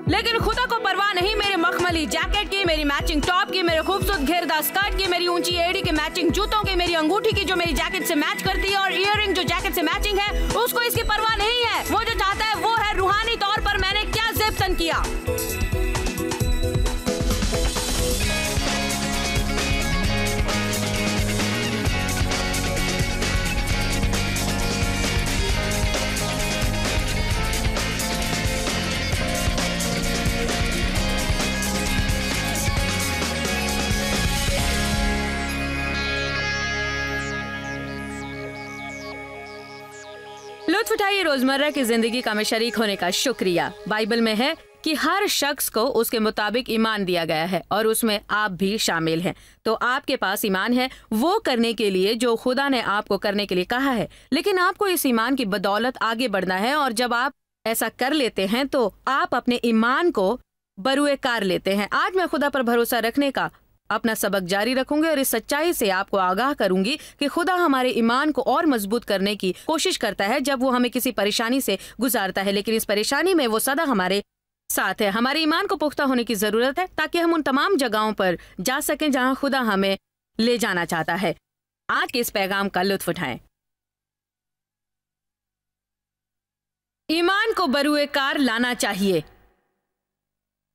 लेकिन खुदा को परवाह नहीं मेरे मखमली जैकेट की, मेरी मैचिंग टॉप की, मेरे खूबसूरत घेरदार स्कर्ट की, मेरी ऊंची एड़ी के मैचिंग जूतों की, मेरी अंगूठी की जो मेरी जैकेट से मैच करती है और ईयररिंग जो जैकेट से मैचिंग है, उसको इसकी परवाह नहीं है। वो जो चाहता है वो है रूहानी तौर पर मैंने क्या ज़ेब तन किया। लुत्फ उठाइए रोजमर्रा की जिंदगी का में शरीक होने का शुक्रिया। बाइबल में है कि हर शख्स को उसके मुताबिक ईमान दिया गया है और उसमें आप भी शामिल हैं। तो आपके पास ईमान है वो करने के लिए जो खुदा ने आपको करने के लिए कहा है, लेकिन आपको इस ईमान की बदौलत आगे बढ़ना है। और जब आप ऐसा कर लेते हैं तो आप अपने ईमान को बरूए कार लेते हैं। आज मैं खुदा पर भरोसा रखने का अपना सबक जारी रखूंगी और इस सच्चाई से आपको आगाह करूंगी कि खुदा हमारे ईमान को और मजबूत करने की कोशिश करता है जब वो हमें किसी परेशानी से गुजारता है, लेकिन इस परेशानी में वो सदा हमारे साथ है। हमारे ईमान को पुख्ता होने की जरूरत है ताकि हम उन तमाम जगहों पर जा सकें जहां खुदा हमें ले जाना चाहता है। आज के इस पैगाम का लुत्फ उठाएं। ईमान को बरूए कार लाना चाहिए,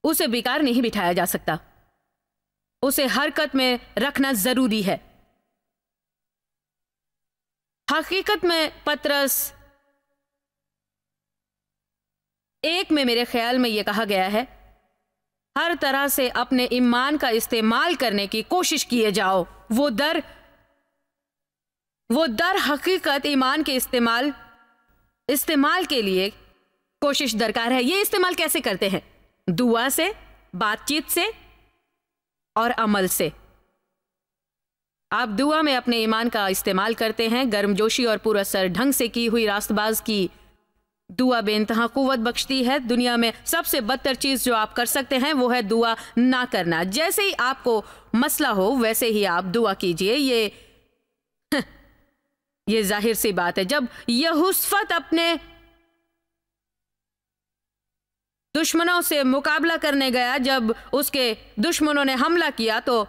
उसे बेकार नहीं बिठाया जा सकता, उसे हरकत में रखना जरूरी है। हकीकत में पतरस 1 में मेरे ख्याल में यह कहा गया है, हर तरह से अपने ईमान का इस्तेमाल करने की कोशिश किए जाओ। वो दर हकीकत ईमान के इस्तेमाल के लिए कोशिश दरकार है। ये इस्तेमाल कैसे करते हैं? दुआ से, बातचीत से और अमल से। आप दुआ में अपने ईमान का इस्तेमाल करते हैं। गर्मजोशी और पूरा सर ढंग से की हुई रास्तबाज की दुआ बेइंतहा कुव्वत बख्शती है। दुनिया में सबसे बदतर चीज जो आप कर सकते हैं वो है दुआ ना करना। जैसे ही आपको मसला हो वैसे ही आप दुआ कीजिए। ये जाहिर सी बात है। जब यहोशफत अपने दुश्मनों से मुकाबला करने गया, जब उसके दुश्मनों ने हमला किया, तो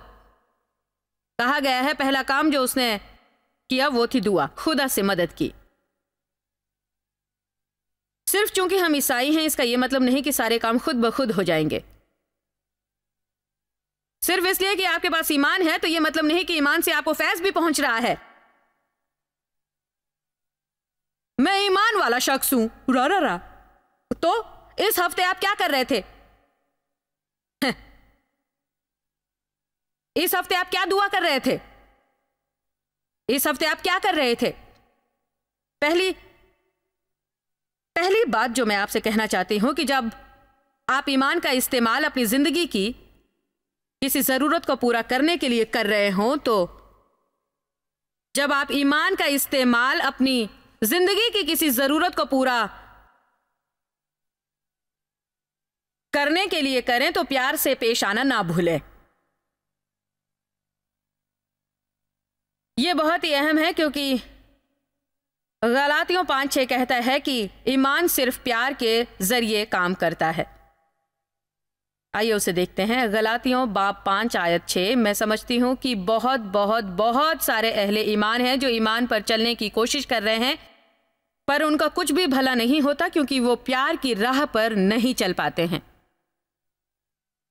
कहा गया है पहला काम जो उसने किया वो थी दुआ, खुदा से मदद की। सिर्फ चूंकि हम ईसाई हैं इसका यह मतलब नहीं कि सारे काम खुद ब खुद हो जाएंगे। सिर्फ इसलिए कि आपके पास ईमान है तो यह मतलब नहीं कि ईमान से आपको फैज भी पहुंच रहा है। मैं ईमान वाला शख्स हूं, रा। तो इस हफ्ते आप क्या कर रहे थे? इस हफ्ते आप क्या दुआ कर रहे थे? इस हफ्ते आप क्या कर रहे थे? पहली बात जो मैं आपसे कहना चाहती हूं कि जब आप ईमान का इस्तेमाल अपनी जिंदगी की किसी जरूरत को पूरा करने के लिए कर रहे हो, तो जब आप ईमान का इस्तेमाल अपनी जिंदगी की किसी जरूरत को पूरा करने के लिए करें तो प्यार से पेश आना ना भूलें। यह बहुत ही अहम है क्योंकि गलातियों 5:6 कहता है कि ईमान सिर्फ प्यार के जरिए काम करता है। आइए उसे देखते हैं। गलातियों बाब 5 आयत 6। मैं समझती हूं कि बहुत बहुत बहुत सारे अहले ईमान हैं जो ईमान पर चलने की कोशिश कर रहे हैं पर उनका कुछ भी भला नहीं होता क्योंकि वो प्यार की राह पर नहीं चल पाते हैं।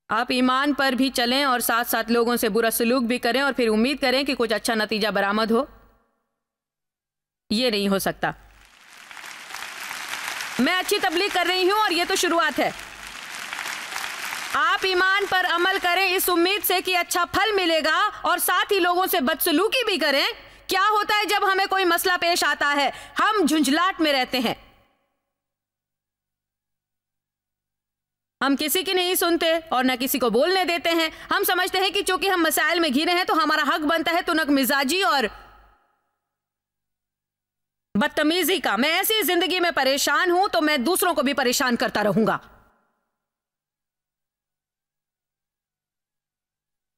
आप ईमान पर भी चलें और साथ साथ लोगों से बुरा सलूक भी करें और फिर उम्मीद करें कि कुछ अच्छा नतीजा बरामद हो, यह नहीं हो सकता। मैं अच्छी तबलीग कर रही हूं और यह तो शुरुआत है। आप ईमान पर अमल करें इस उम्मीद से कि अच्छा फल मिलेगा और साथ ही लोगों से बदसलूकी भी करें। क्या होता है जब हमें कोई मसला पेश आता है? हम झुंझलाहट में रहते हैं, हम किसी की नहीं सुनते और न किसी को बोलने देते हैं। हम समझते हैं कि चूंकि हम मसाइल में घिरे हैं तो हमारा हक बनता है तुनक मिजाजी और बदतमीजी का। मैं ऐसी जिंदगी में परेशान हूं तो मैं दूसरों को भी परेशान करता रहूंगा।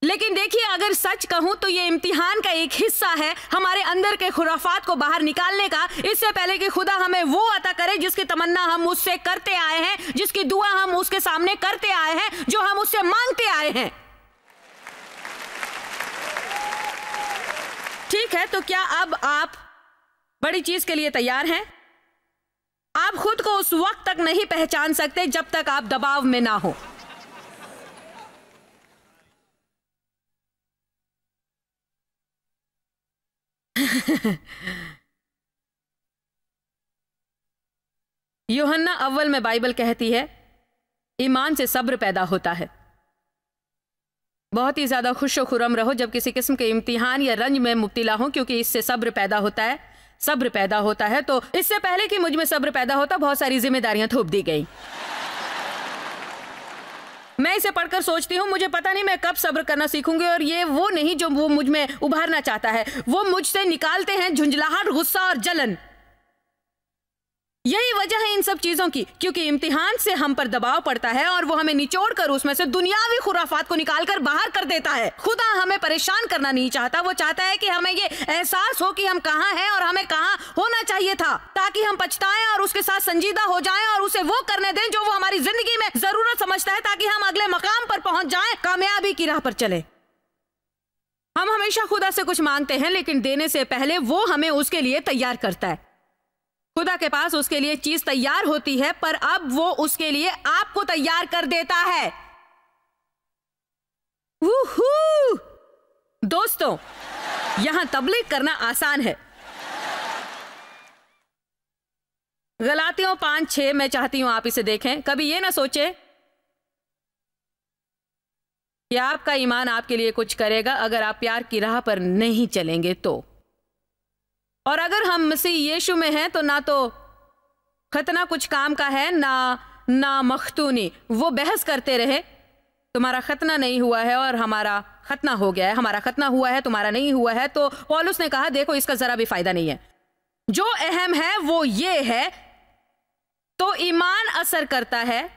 लेकिन देखिए, अगर सच कहूं तो ये इम्तिहान का एक हिस्सा है हमारे अंदर के खुराफात को बाहर निकालने का, इससे पहले कि खुदा हमें वो अता करे जिसकी तमन्ना हम उससे करते आए हैं, जिसकी दुआ हम उसके सामने करते आए हैं, जो हम उससे मांगते आए हैं। ठीक है, तो क्या अब आप बड़ी चीज के लिए तैयार हैं? आप खुद को उस वक्त तक नहीं पहचान सकते जब तक आप दबाव में ना हो। यूहन्ना अव्वल में बाइबल कहती है, ईमान से सब्र पैदा होता है। बहुत ही ज्यादा खुशो खुरम रहो जब किसी किस्म के इम्तिहान या रंज में मुब्तला हो, क्योंकि इससे सब्र पैदा होता है। सब्र पैदा होता है। तो इससे पहले कि मुझ में सब्र पैदा होता, बहुत सारी जिम्मेदारियां थोप दी गई। मैं इसे पढ़कर सोचती हूँ, मुझे पता नहीं मैं कब सब्र करना सीखूंगी। और ये वो नहीं जो वो मुझ में उभारना चाहता है, वो मुझसे निकालते हैं झुंझलाहट, गुस्सा और जलन। यही वजह है इन सब चीजों की, क्योंकि इम्तिहान से हम पर दबाव पड़ता है और वो हमें निचोड़ कर उसमें से दुनियावी खुराफात को निकालकर बाहर कर देता है। खुदा हमें परेशान करना नहीं चाहता, वो चाहता है कि हमें ये एहसास हो कि हम कहाँ हैं और हमें कहाँ होना चाहिए था, ताकि हम पछताएं और उसके साथ संजीदा हो जाएं और उसे वो करने दें जो वो हमारी जिंदगी में जरूरत समझता है, ताकि हम अगले मकाम पर पहुंच जाएं, कामयाबी की राह पर चले। हम हमेशा खुदा से कुछ मांगते हैं, लेकिन देने से पहले वो हमें उसके लिए तैयार करता है। खुदा के पास उसके लिए चीज तैयार होती है, पर अब वो उसके लिए आपको तैयार कर देता है। वूहू! दोस्तों, यहां तबलीग करना आसान है। गलातियों 5:6 मैं चाहती हूं आप इसे देखें। कभी ये ना सोचे कि आपका ईमान आपके लिए कुछ करेगा अगर आप प्यार की राह पर नहीं चलेंगे तो। और अगर हम मसीह यीशु में हैं तो ना तो खतना कुछ काम का है, ना मख्तूनी। वो बहस करते रहे, तुम्हारा खतना नहीं हुआ है और हमारा खतना हो गया है, हमारा खतना हुआ है, तुम्हारा नहीं हुआ है। तो पौलुस ने कहा, देखो इसका जरा भी फायदा नहीं है। जो अहम है वो ये है, तो ईमान असर करता है,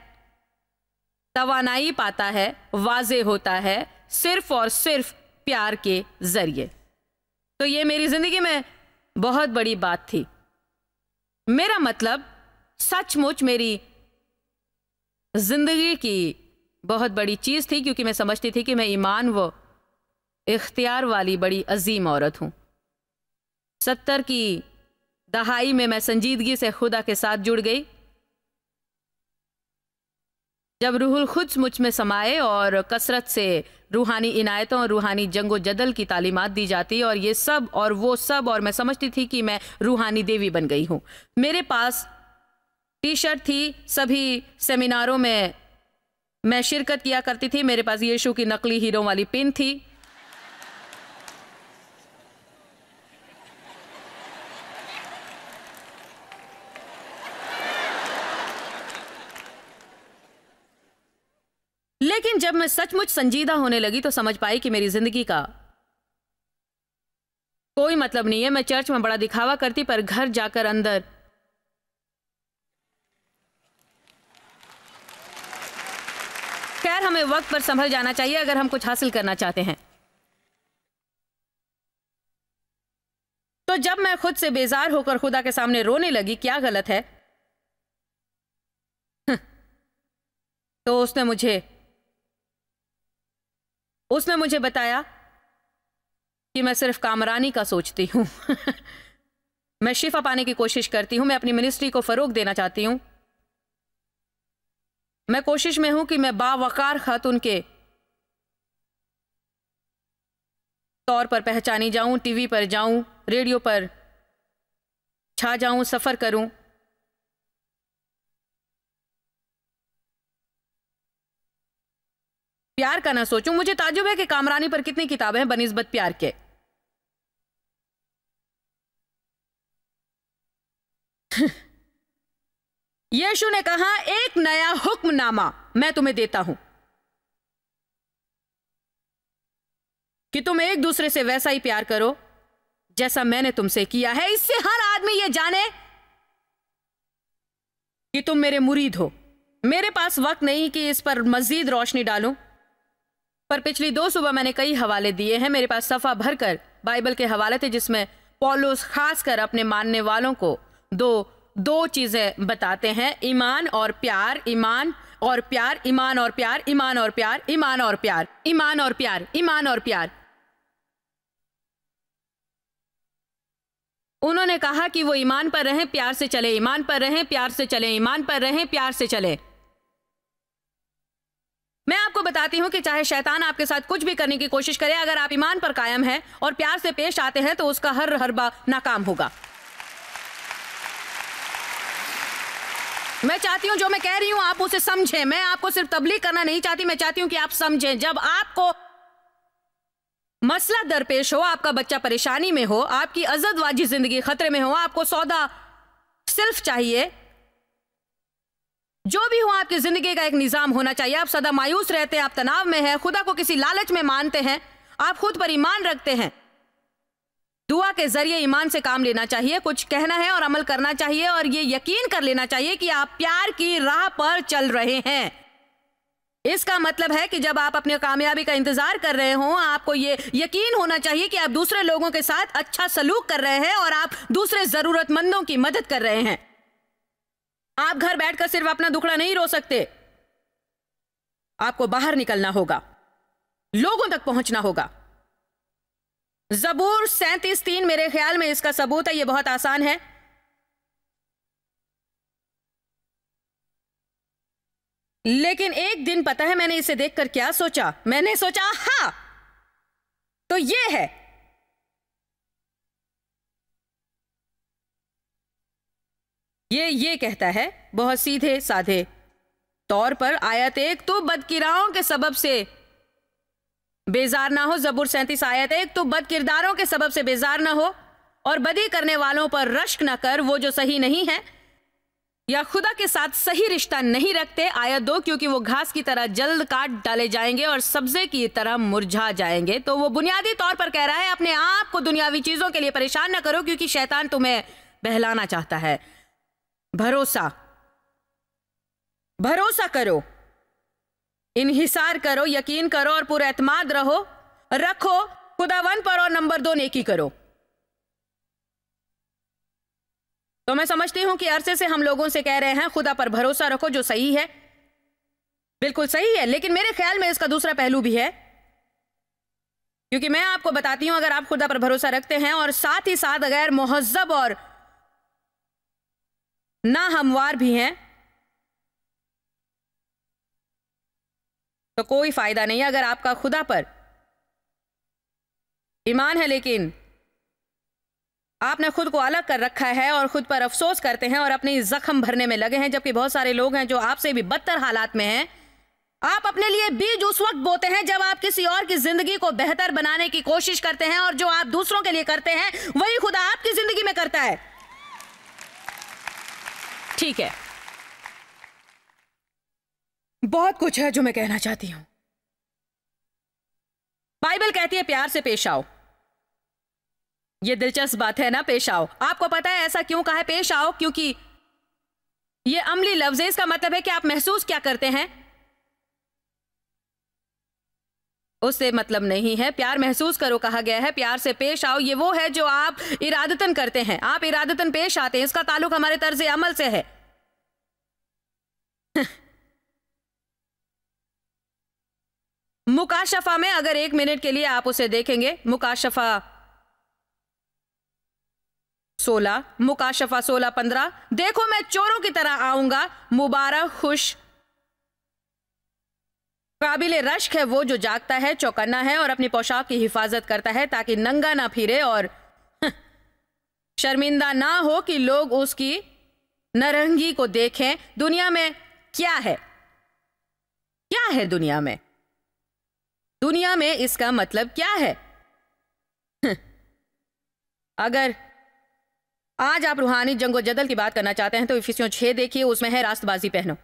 तवानाई पाता है, वाजे होता है सिर्फ और सिर्फ प्यार के जरिए। तो ये मेरी जिंदगी में बहुत बड़ी बात थी। मेरा मतलब सचमुच मेरी जिंदगी की बहुत बड़ी चीज थी, क्योंकि मैं समझती थी कि मैं ईमान व इख्तियार वाली बड़ी अजीम औरत हूं। 70 की दहाई में मैं संजीदगी से खुदा के साथ जुड़ गई, जब रूहुल खुद मुझ में समाए और कसरत से रूहानी इनायतों और रूहानी जंगो जदल की तालीमात दी जाती, और ये सब और वो सब, और मैं समझती थी कि मैं रूहानी देवी बन गई हूँ। मेरे पास टी शर्ट थी, सभी सेमिनारों में मैं शिरकत किया करती थी। मेरे पास यीशु की नकली हीरो वाली पिन थी। लेकिन जब मैं सचमुच संजीदा होने लगी तो समझ पाई कि मेरी जिंदगी का कोई मतलब नहीं है। मैं चर्च में बड़ा दिखावा करती, पर घर जाकर अंदर खैर, हमें वक्त पर संभल जाना चाहिए अगर हम कुछ हासिल करना चाहते हैं। तो जब मैं खुद से बेजार होकर खुदा के सामने रोने लगी, क्या गलत है, तो उसने मुझे बताया कि मैं सिर्फ कामरानी का सोचती हूं। मैं शिफा पाने की कोशिश करती हूं, मैं अपनी मिनिस्ट्री को फरोग देना चाहती हूं। मैं कोशिश में हूं कि मैं बावकार खातून के तौर पर पहचानी जाऊं, टीवी पर जाऊं, रेडियो पर छा जाऊं, सफर करूं। प्यार का ना सोचूं। मुझे ताज्जुब है कि कामरानी पर कितनी किताबें हैं बनिस्बत प्यार के। यीशु ने कहा, एक नया हुक्मनामा मैं तुम्हें देता हूं कि तुम एक दूसरे से वैसा ही प्यार करो जैसा मैंने तुमसे किया है। इससे हर आदमी ये जाने कि तुम मेरे मुरीद हो। मेरे पास वक्त नहीं कि इस पर मजीद रोशनी डालूं, पर पिछली 2 सुबह मैंने कई हवाले दिए हैं। मेरे पास सफ़ा भरकर बाइबल के हवाले थे जिसमें पौलुस खासकर अपने मानने वालों को दो चीज़ें बताते हैं, ईमान और प्यार, ईमान और प्यार, ईमान और प्यार, ईमान और प्यार, ईमान और प्यार, ईमान और प्यार, ईमान और प्यार। उन्होंने कहा कि वो ईमान पर रहें, प्यार से चले, ईमान पर रहें, प्यार से चले, ईमान पर रहें, प्यार से चले। मैं आपको बताती हूं कि चाहे शैतान आपके साथ कुछ भी करने की कोशिश करे, अगर आप ईमान पर कायम हैं और प्यार से पेश आते हैं तो उसका हर हरबा नाकाम होगा। मैं चाहती हूं जो मैं कह रही हूं आप उसे समझें। मैं आपको सिर्फ तबलीग करना नहीं चाहती, मैं चाहती हूं कि आप समझें। जब आपको मसला दरपेश हो, आपका बच्चा परेशानी में हो, आपकी अज़द-वाजी जिंदगी खतरे में हो, आपको सौदा सिर्फ चाहिए, जो भी हो आपकी जिंदगी का एक निजाम होना चाहिए। आप सदा मायूस रहते हैं, आप तनाव में हैं, खुदा को किसी लालच में मानते हैं, आप खुद पर ईमान रखते हैं। दुआ के जरिए ईमान से काम लेना चाहिए, कुछ कहना है और अमल करना चाहिए और ये यकीन कर लेना चाहिए कि आप प्यार की राह पर चल रहे हैं। इसका मतलब है कि जब आप अपनी कामयाबी का इंतजार कर रहे हों, आपको ये यकीन होना चाहिए कि आप दूसरे लोगों के साथ अच्छा सलूक कर रहे हैं और आप दूसरे जरूरतमंदों की मदद कर रहे हैं। आप घर बैठकर सिर्फ अपना दुखड़ा नहीं रो सकते, आपको बाहर निकलना होगा, लोगों तक पहुंचना होगा। ज़बूर 37:3 मेरे ख्याल में इसका सबूत है। यह बहुत आसान है। लेकिन एक दिन पता है मैंने इसे देखकर क्या सोचा? मैंने सोचा हाँ, तो ये है। ये कहता है बहुत सीधे साधे तौर पर, आयत 1, तो बदकिराओं के सबब से बेजार ना हो। ज़बूर 37 आयत 1, तो बदकिरदारों के सबब से बेजार ना हो और बदी करने वालों पर रश्क ना कर, वो जो सही नहीं है या खुदा के साथ सही रिश्ता नहीं रखते। आयत 2, क्योंकि वो घास की तरह जल्द काट डाले जाएंगे और सब्जे की तरह मुरझा जाएंगे। तो वो बुनियादी तौर पर कह रहा है अपने आप को दुनियावी चीजों के लिए परेशान ना करो, क्योंकि शैतान तुम्हें बहलाना चाहता है। भरोसा करो, इन्हिसार करो, यकीन करो और पूरा एतमाद रखो खुदावन पर, और नंबर 2 नेकी करो। तो मैं समझती हूं कि अरसे से हम लोगों से कह रहे हैं खुदा पर भरोसा रखो, जो सही है, बिल्कुल सही है, लेकिन मेरे ख्याल में इसका दूसरा पहलू भी है। क्योंकि मैं आपको बताती हूं, अगर आप खुदा पर भरोसा रखते हैं और साथ ही साथ गैर मुहज्जब और ना हमवार भी हैं, तो कोई फायदा नहीं है। अगर आपका खुदा पर ईमान है लेकिन आपने खुद को अलग कर रखा है और खुद पर अफसोस करते हैं और अपने जख्म भरने में लगे हैं, जबकि बहुत सारे लोग हैं जो आपसे भी बदतर हालात में हैं। आप अपने लिए बीज उस वक्त बोते हैं जब आप किसी और की जिंदगी को बेहतर बनाने की कोशिश करते हैं, और जो आप दूसरों के लिए करते हैं वही खुदा आपकी जिंदगी में करता है। ठीक है, बहुत कुछ है जो मैं कहना चाहती हूं। बाइबल कहती है प्यार से पेश आओ। यह दिलचस्प बात है ना, पेश आओ। आपको पता है ऐसा क्यों कहा है पेश आओ? क्योंकि यह अमली लफ्ज है। इसका मतलब है कि आप महसूस क्या करते हैं उससे मतलब नहीं है। प्यार महसूस करो कहा गया है, प्यार से पेश आओ ये वो है जो आप इरादतन करते हैं। आप इरादतन पेश आते हैं, इसका ताल्लुक हमारे तर्ज अमल से है। मुकाशफा में अगर 1 मिनट के लिए आप उसे देखेंगे, मुकाशफा 16:15, देखो मैं चोरों की तरह आऊंगा, मुबारक खुश काबिले रश्क है वो जो जागता है, चौकन्ना है और अपनी पोशाक की हिफाजत करता है, ताकि नंगा ना फिरे और शर्मिंदा ना हो कि लोग उसकी नरंगी को देखें। दुनिया में क्या है? क्या है दुनिया में? दुनिया में इसका मतलब क्या है? अगर आज आप रूहानी जंगो जदल की बात करना चाहते हैं तो इफिसियों 6 देखिए, उसमें है रास्तबाजी पहनो।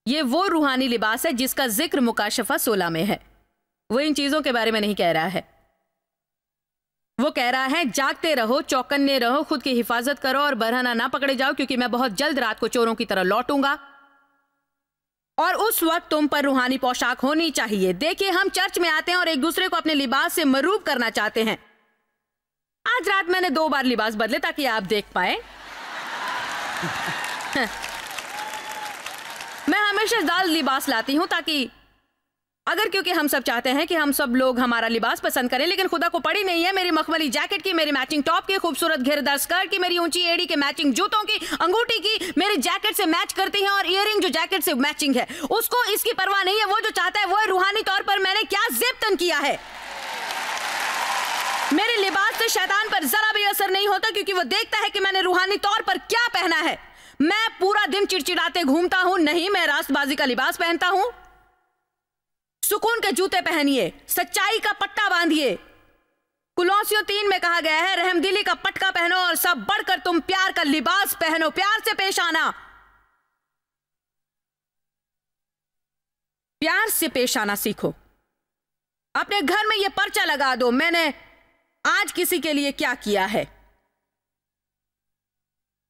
ये वो रूहानी लिबास है जिसका जिक्र मुकाशफा 16 में है। वो इन चीजों के बारे में नहीं कह रहा है। वो कह रहा है जागते रहो, चौकन्ने रहो, खुद की हिफाजत करो और बरहना ना पकड़े जाओ, क्योंकि मैं बहुत जल्द रात को चोरों की तरह लौटूंगा। और उस वक्त तुम पर रूहानी पोशाक होनी चाहिए। देखिए, हम चर्च में आते हैं और एक दूसरे को अपने लिबास से मरूब करना चाहते हैं। आज रात मैंने 2 बार लिबास बदले ताकि आप देख पाए। मैं हमेशा लाल लिबास लाती हूं ताकि क्योंकि हम सब चाहते हैं कि हम सब लोग हमारा लिबास पसंद करें, लेकिन खुदा को पड़ी नहीं है मेरी मखमली जैकेट की, मेरी मैचिंग टॉप की, खूबसूरत घेरदार स्कर्ट की, मेरी ऊंची एड़ी के मैचिंग जूतों की, अंगूठी की मेरी जैकेट से मैच करती है, और ईयरिंग जो जैकेट से मैचिंग है उसको इसकी परवाह नहीं है। वो जो चाहता है वो है रूहानी तौर पर मैंने क्या ज़िब्तन किया है। मेरे लिबास से शैतान पर जरा भी असर नहीं होता, क्योंकि वो देखता है कि मैंने रूहानी तौर पर क्या पहना है। मैं पूरा दिन चिड़चिड़ाते घूमता हूं? नहीं, मैं रास्तबाजी का लिबास पहनता हूं। सुकून के जूते पहनिए, सच्चाई का पट्टा बांधिए। कुलोसियों 3 में कहा गया है, रहमदिली का पटका पहनो और सब बढ़कर तुम प्यार का लिबास पहनो। प्यार से पेश आना, प्यार से पेश आना सीखो। अपने घर में यह पर्चा लगा दो, मैंने आज किसी के लिए क्या किया है।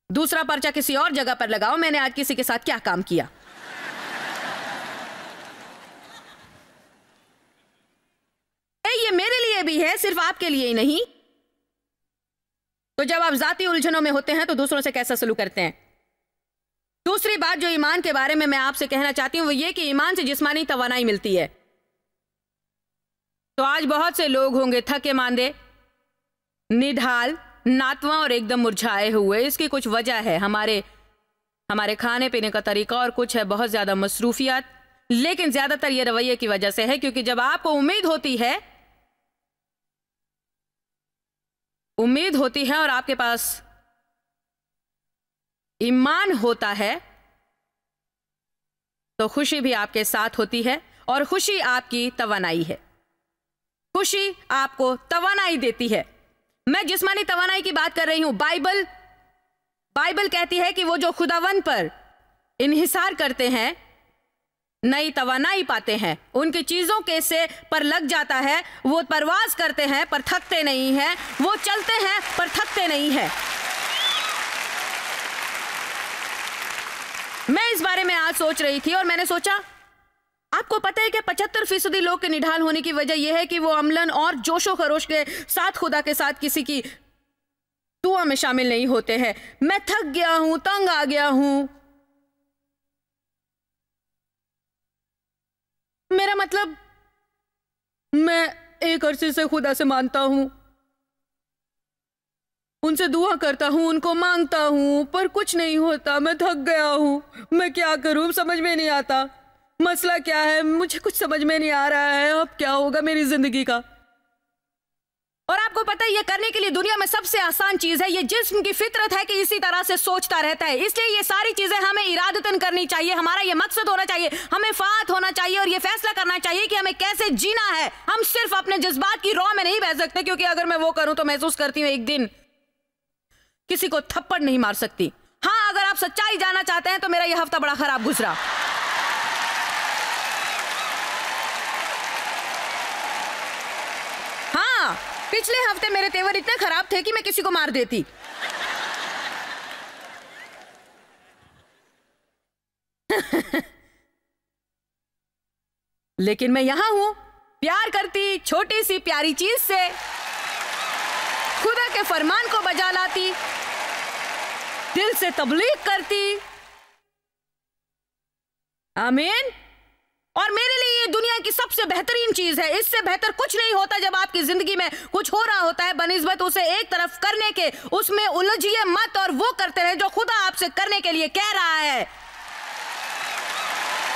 दूसरा पर्चा किसी और जगह पर लगाओ, मैंने आज किसी के साथ क्या काम किया। ये मेरे लिए भी है, सिर्फ आपके लिए ही नहीं। तो जब आप जाती उलझनों में होते हैं तो दूसरों से कैसा सलूक करते हैं। दूसरी बात जो ईमान के बारे में मैं आपसे कहना चाहती हूं वो ये कि ईमान से जिस्मानी तवानाई मिलती है। तो आज बहुत से लोग होंगे थके मांदे, निढाल, नातवा और एकदम मुरझाए हुए। इसकी कुछ वजह है, हमारे खाने पीने का तरीका, और कुछ है बहुत ज्यादा मसरूफियत। लेकिन ज्यादातर यह रवैये की वजह से है, क्योंकि जब आपको उम्मीद होती है और आपके पास ईमान होता है तो खुशी भी आपके साथ होती है, और खुशी आपकी तवानाई है। खुशी आपको तवानाई देती है। मैं जिस्मानी तवानाई की बात कर रही हूं। बाइबल कहती है कि वो जो खुदावंद पर इन्हिसार करते हैं नई तवानाई पाते हैं। उनकी चीजों के से पर लग जाता है। वो परवाज करते हैं पर थकते नहीं हैं, वो चलते हैं पर थकते नहीं हैं। मैं इस बारे में आज सोच रही थी और मैंने सोचा, आपको पता है कि 75% लोग के निढाल होने की वजह यह है कि वो अमलन और जोशो खरोश के साथ खुदा के साथ किसी की दुआ में शामिल नहीं होते हैं। मैं थक गया हूं, तंग आ गया हूं। मेरा मतलब, मैं एक अरसे से खुदा से मानता हूं, उनसे दुआ करता हूं, उनको मांगता हूं, पर कुछ नहीं होता। मैं थक गया हूं। मैं क्या करूं, समझ में नहीं आता। मसला क्या है, मुझे कुछ समझ में नहीं आ रहा है। अब क्या होगा मेरी जिंदगी का। और आपको पता है, ये करने के लिए दुनिया में सबसे आसान चीज है, ये जिस्म की फितरत है कि इसी तरह से सोचता रहता है। इसलिए ये सारी चीजें हमें इरादतन करनी चाहिए। हमारा ये मकसद होना चाहिए, हमें फात होना चाहिए और ये फैसला करना चाहिए कि हमें कैसे जीना है। हम सिर्फ अपने जज्बात की रॉ में नहीं बह सकते, क्योंकि अगर मैं वो करूं तो महसूस करती हूं एक दिन किसी को थप्पड़ नहीं मार सकती। हाँ, अगर आप सच्चाई जानना चाहते हैं तो मेरा यह हफ्ता बड़ा खराब गुजरा। हाँ, पिछले हफ्ते मेरे तेवर इतने खराब थे कि मैं किसी को मार देती। लेकिन मैं यहां हूं, प्यार करती छोटी सी प्यारी चीज से, खुदा के फरमान को बजा लाती, दिल से तबलीग करती। आमीन। और मेरे लिए ये दुनिया की सबसे बेहतरीन चीज है। इससे बेहतर कुछ नहीं होता जब आपकी जिंदगी में कुछ हो रहा होता है, बनिस्बत उसे एक तरफ करने के उसमें उलझिए मत और वो करते रहे जो खुदा आपसे करने के लिए कह रहा है।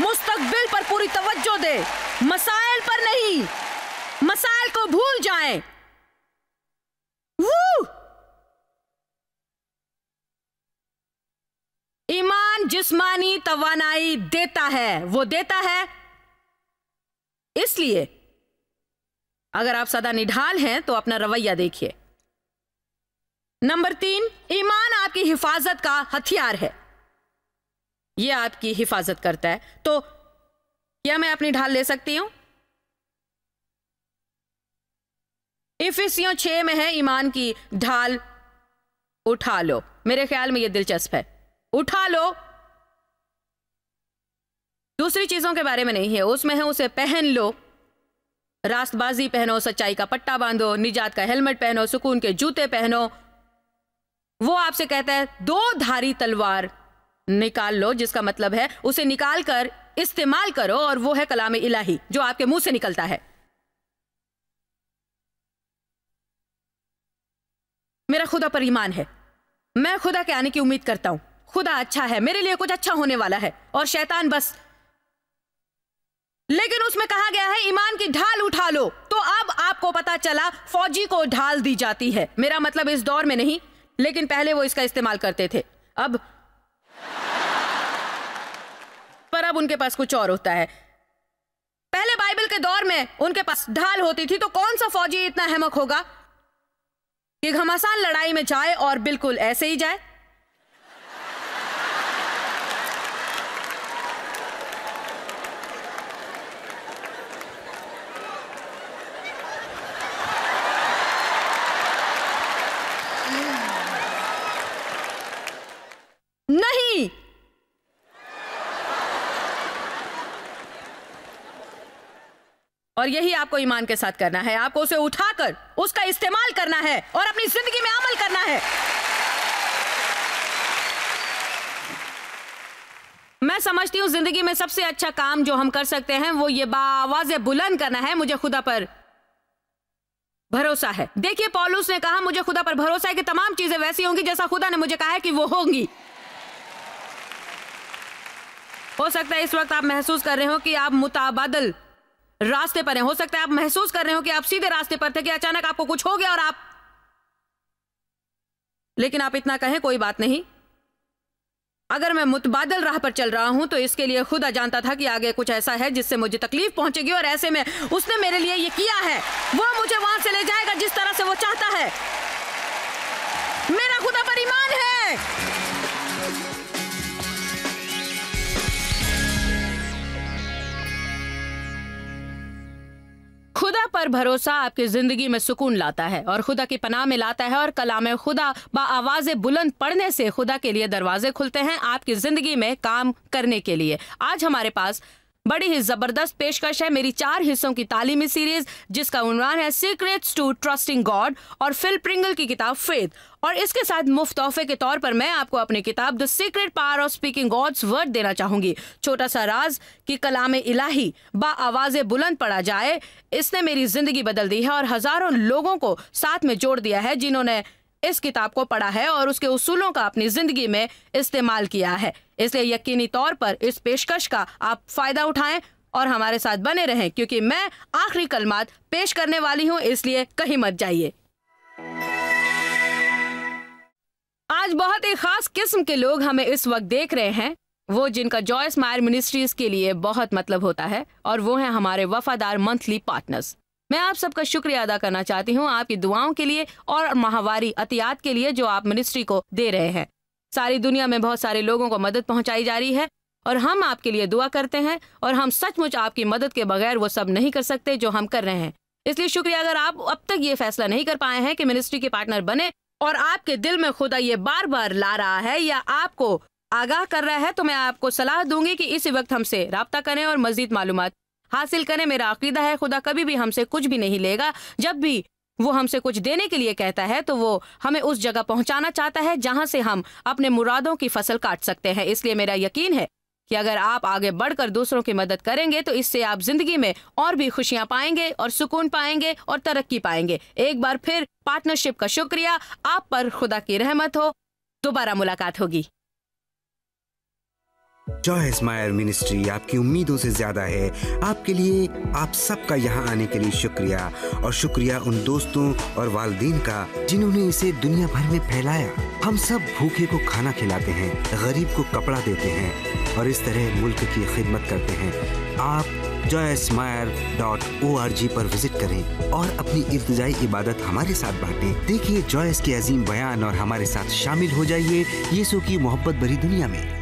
मुस्तकबिल पर पूरी तवज्जो दे, मसाइल पर नहीं। मसाइल को भूल जाएं। ईमान जिस्मानी तवानाई देता है। वो देता है इसलिए अगर आप सदा निढाल हैं तो अपना रवैया देखिए। नंबर 3, ईमान आपकी हिफाजत का हथियार है। यह आपकी हिफाजत करता है। तो क्या मैं अपनी ढाल ले सकती हूं? इफिसियों 6 में है, ईमान की ढाल उठा लो। मेरे ख्याल में यह दिलचस्प है। उठा लो। दूसरी चीजों के बारे में नहीं है। उसमें है उसे पहन लो, रास्तबाजी पहनो, सच्चाई का पट्टा बांधो, निजात का हेलमेट पहनो, सुकून के जूते पहनो। वो आपसे कहता है 2 धारी तलवार निकाल लो, जिसका मतलब है उसे निकाल कर इस्तेमाल करो, और वो है कलाम इलाही जो आपके मुंह से निकलता है। मेरा खुदा पर ईमान है, मैं खुदा के आने की उम्मीद करता हूं। खुदा अच्छा है, मेरे लिए कुछ अच्छा होने वाला है, और शैतान बस। लेकिन उसमें कहा गया है ईमान की ढाल उठा लो। तो अब आपको पता चला फौजी को ढाल दी जाती है। मेरा मतलब इस दौर में नहीं, लेकिन पहले वो इसका इस्तेमाल करते थे। अब उनके पास कुछ और होता है। पहले बाइबल के दौर में उनके पास ढाल होती थी, तो कौन सा फौजी इतना अहमक होगा कि घमासान लड़ाई में जाए और बिल्कुल ऐसे ही जाए? नहीं। और यही आपको ईमान के साथ करना है। आपको उसे उठाकर उसका इस्तेमाल करना है और अपनी जिंदगी में अमल करना है। मैं समझती हूं जिंदगी में सबसे अच्छा काम जो हम कर सकते हैं वो ये बाआवाज़ बुलंद करना है, मुझे खुदा पर भरोसा है। देखिए, पौलुस ने कहा मुझे खुदा पर भरोसा है कि तमाम चीजें वैसी होंगी जैसा खुदा ने मुझे कहा है कि वो होंगी। हो सकता है इस वक्त आप महसूस कर रहे हो कि आप मुताबादल रास्ते पर हैं। हो सकता है आप महसूस कर रहे हो कि आप सीधे रास्ते पर थे कि अचानक आपको कुछ हो गया और आप, लेकिन आप इतना कहें कोई बात नहीं, अगर मैं मुतबादल राह पर चल रहा हूं तो इसके लिए खुदा जानता था कि आगे कुछ ऐसा है जिससे मुझे तकलीफ पहुंचेगी, और ऐसे में उसने मेरे लिए ये किया है। वो मुझे वहां से ले जाएगा जिस तरह से वो चाहता है। मेरा खुदा पर ईमान है। खुदा पर भरोसा आपकी जिंदगी में सुकून लाता है और खुदा की पनाह में लाता है, और कलाम खुदा बाआवाज़े बुलंद पढ़ने से खुदा के लिए दरवाजे खुलते हैं आपकी जिंदगी में काम करने के लिए। आज हमारे पास बड़ी ही जबरदस्त पेशकश है, मेरी 4 हिस्सों की तालीमी सीरीज जिसका उन्वान है सीक्रेट्स टू ट्रस्टिंग गॉड, और फिल प्रिंगल की किताब फेथ। और इसके साथ मुफ्त तोहफे के तौर पर मैं आपको अपनी किताब the secret power of speaking God's word देना चाहूंगी। छोटा सा राज कि कलाम इलाही बाआवाज़े बुलंद पढ़ा जाए, इसने मेरी जिंदगी बदल दी है और हजारों लोगों को साथ में जोड़ दिया है जिन्होंने इस किताब को पढ़ा है और उसके उसूलों का अपनी जिंदगी में इस्तेमाल किया है। इसलिए यकीनी तौर पर इस पेशकश का आप फायदा उठाएं और हमारे साथ बने रहें, क्योंकि मैं आखिरी कलमात पेश करने वाली हूं, इसलिए कहीं मत जाइए। आज बहुत ही खास किस्म के लोग हमें इस वक्त देख रहे हैं, वो जिनका जॉयस मायर मिनिस्ट्रीज के लिए बहुत मतलब होता है, और वो हैं हमारे वफादार मंथली पार्टनर्स। मैं आप सबका शुक्रिया अदा करना चाहती हूँ आपकी दुआओं के लिए और माहवारी अतियात के लिए जो आप मिनिस्ट्री को दे रहे हैं। सारी दुनिया में बहुत सारे लोगों को मदद पहुंचाई जा रही है और हम आपके लिए दुआ करते हैं, और हम सचमुच आपकी मदद के बगैर वो सब नहीं कर सकते जो हम कर रहे हैं। इसलिए शुक्रिया अगर आप अब तक ये फैसला नहीं कर पाए हैं कि मिनिस्ट्री के पार्टनर बने और आपके दिल में खुदा ये बार बार ला रहा है या आपको आगाह कर रहा है, तो मैं आपको सलाह दूंगी कि इसी वक्त हमसे राब्ता करें और मजीद मालूमात हासिल करें। मेरा अकीदा है खुदा कभी भी हमसे कुछ भी नहीं लेगा। जब भी वो हमसे कुछ देने के लिए कहता है तो वो हमें उस जगह पहुंचाना चाहता है जहां से हम अपने मुरादों की फसल काट सकते हैं। इसलिए मेरा यकीन है कि अगर आप आगे बढ़कर दूसरों की मदद करेंगे तो इससे आप जिंदगी में और भी खुशियां पाएंगे और सुकून पाएंगे और तरक्की पाएंगे। एक बार फिर पार्टनरशिप का शुक्रिया। आप पर खुदा की रहमत हो। दोबारा मुलाकात होगी। जॉयस मायर मिनिस्ट्री आपकी उम्मीदों से ज्यादा है। आपके लिए आप सबका यहाँ आने के लिए शुक्रिया, और शुक्रिया उन दोस्तों और वालिदैन का जिन्होंने इसे दुनिया भर में फैलाया। हम सब भूखे को खाना खिलाते हैं, गरीब को कपड़ा देते हैं और इस तरह मुल्क की खिदमत करते हैं। आप joycemeyer.org पर विजिट करें और अपनी इब्तिदाई इबादत हमारे साथ बांटें। देखिए जॉयस के अजीम बयान और हमारे साथ शामिल हो जाइए यीशु की मोहब्बत भरी दुनिया में।